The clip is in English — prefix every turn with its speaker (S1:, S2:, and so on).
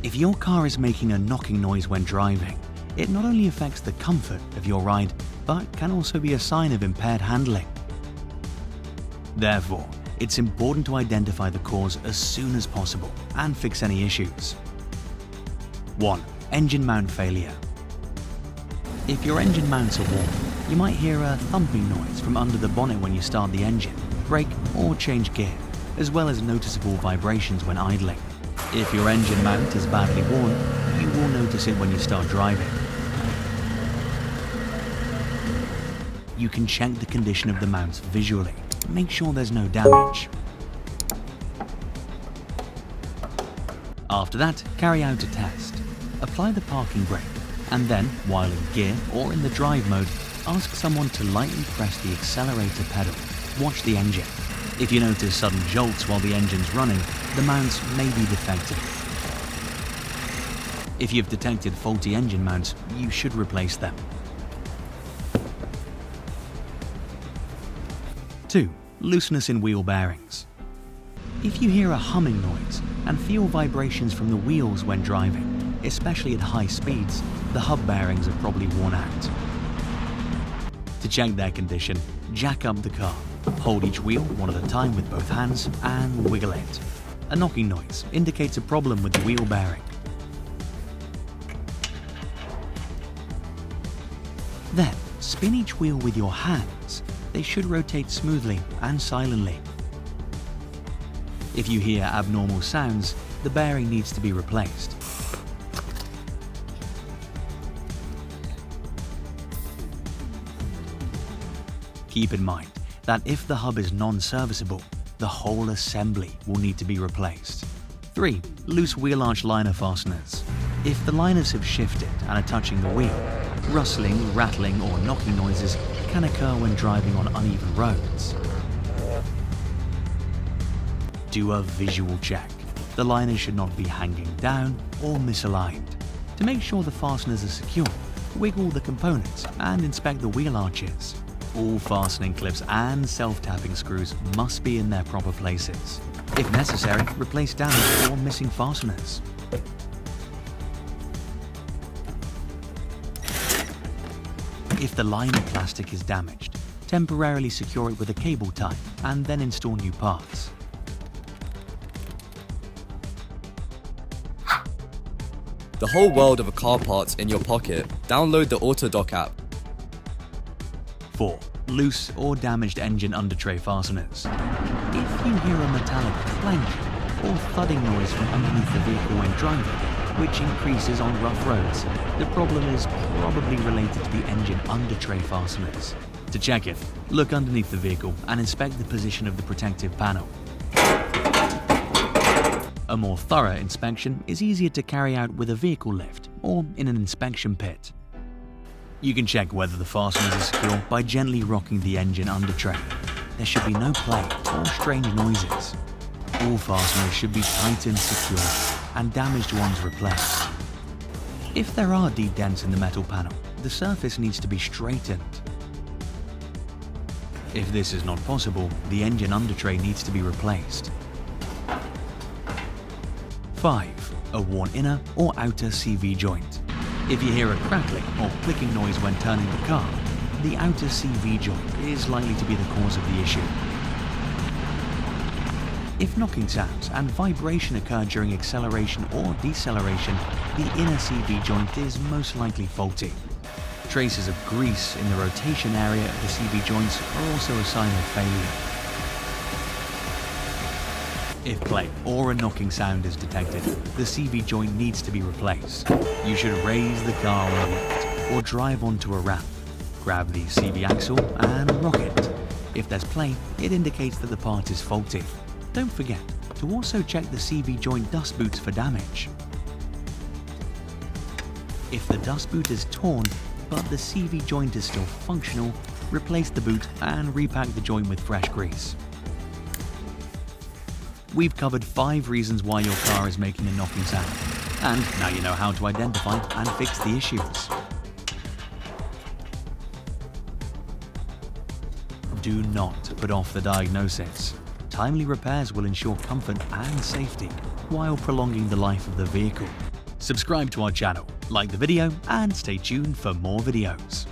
S1: If your car is making a knocking noise when driving, it not only affects the comfort of your ride, but can also be a sign of impaired handling. Therefore, it's important to identify the cause as soon as possible and fix any issues. 1. Engine mount failure. If your engine mounts are worn, you might hear a thumping noise from under the bonnet when you start the engine, brake, or change gear, as well as noticeable vibrations when idling. If your engine mount is badly worn, you will notice it when you start driving. You can check the condition of the mounts visually. Make sure there's no damage. After that, carry out a test. Apply the parking brake, and then, while in gear or in the drive mode, ask someone to lightly press the accelerator pedal. Watch the engine. If you notice sudden jolts while the engine's running, the mounts may be defective. If you've detected faulty engine mounts, you should replace them. 2. Looseness in wheel bearings. If you hear a humming noise and feel vibrations from the wheels when driving, especially at high speeds, the hub bearings are probably worn out. To check their condition, jack up the car. Hold each wheel one at a time with both hands and wiggle it. A knocking noise indicates a problem with the wheel bearing. Then, spin each wheel with your hands. They should rotate smoothly and silently. If you hear abnormal sounds, the bearing needs to be replaced. Keep in mind that if the hub is non-serviceable, the whole assembly will need to be replaced. 3. Loose wheel arch liner fasteners. If the liners have shifted and are touching the wheel, rustling, rattling, or knocking noises can occur when driving on uneven roads. Do a visual check. The liners should not be hanging down or misaligned. To make sure the fasteners are secure, wiggle the components and inspect the wheel arches. All fastening clips and self-tapping screws must be in their proper places. If necessary, replace damaged or missing fasteners. If the liner plastic is damaged, temporarily secure it with a cable tie and then install new parts.
S2: The whole world of car parts in your pocket. Download the Autodoc app.
S1: 4. Loose or damaged engine undertray fasteners. If you hear a metallic clanking or thudding noise from underneath the vehicle when driving, which increases on rough roads, the problem is probably related to the engine undertray fasteners. To check it, look underneath the vehicle and inspect the position of the protective panel. A more thorough inspection is easier to carry out with a vehicle lift or in an inspection pit. You can check whether the fasteners are secure by gently rocking the engine undertray. There should be no play or strange noises. All fasteners should be tight and secure, and damaged ones replaced. If there are deep dents in the metal panel, the surface needs to be straightened. If this is not possible, the engine undertray needs to be replaced. 5. A worn inner or outer CV joint. If you hear a crackling or clicking noise when turning the car, the outer CV joint is likely to be the cause of the issue. If knocking sounds and vibration occur during acceleration or deceleration, the inner CV joint is most likely faulty. Traces of grease in the rotation area of the CV joints are also a sign of failure. If play or a knocking sound is detected, the CV joint needs to be replaced. You should raise the car on a lift or drive onto a ramp. Grab the CV axle and rock it. If there's play, it indicates that the part is faulty. Don't forget to also check the CV joint dust boots for damage. If the dust boot is torn, but the CV joint is still functional, replace the boot and repack the joint with fresh grease. We've covered 5 reasons why your car is making a knocking sound, and now you know how to identify and fix the issues. Do not put off the diagnosis. Timely repairs will ensure comfort and safety while prolonging the life of the vehicle. Subscribe to our channel, like the video, and stay tuned for more videos.